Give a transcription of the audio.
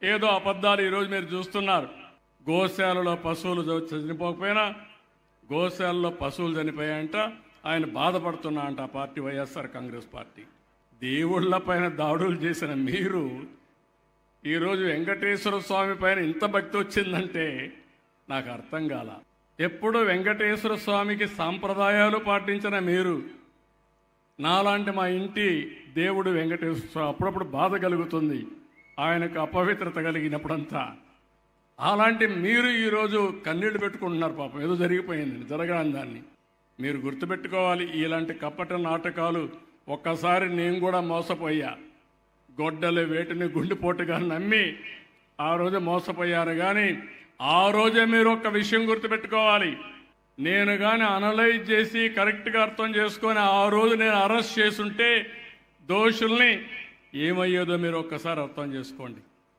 ఏదో అబద్ధాలు ఈరోజు మీరు చూస్తున్నారు. గోశాలలో పశువులు చనిపోకపోయినా గోశాలలో పశువులు చనిపోయాయంట, ఆయన బాధపడుతున్నా అంట ఆ పార్టీ, వైఎస్ఆర్ కాంగ్రెస్ పార్టీ. దేవుళ్ల పైన దాడులు చేసిన మీరు ఈరోజు వెంకటేశ్వర స్వామి పైన ఇంత భక్తి వచ్చిందంటే నాకు అర్థం కాల. ఎప్పుడు వెంకటేశ్వర స్వామికి సాంప్రదాయాలు పాటించిన మీరు, నాలాంటి మా ఇంటి దేవుడు వెంకటేశ్వర స్వామి అప్పుడప్పుడు బాధ కలుగుతుంది ఆయనకు అపవిత్రత కలిగినప్పుడంతా. అలాంటి మీరు ఈరోజు కన్నీళ్లు పెట్టుకుంటున్నారు. పాపం ఏదో జరిగిపోయింది, జరగని దాన్ని మీరు గుర్తుపెట్టుకోవాలి. ఇలాంటి కపట నాటకాలు ఒక్కసారి నేను కూడా మోసపోయా. గొడ్డలు వేటిని గుండెపోటుగా నమ్మి ఆ రోజు మోసపోయారు. కానీ ఆ రోజే మీరు ఒక్క విషయం గుర్తుపెట్టుకోవాలి, నేను కానీ అనలైజ్ చేసి కరెక్ట్గా అర్థం చేసుకొని ఆ రోజు నేను అరెస్ట్ చేసుంటే దోషుల్ని ఏమయ్యేదో మీరు ఒక్కసారి అర్థం చేసుకోండి.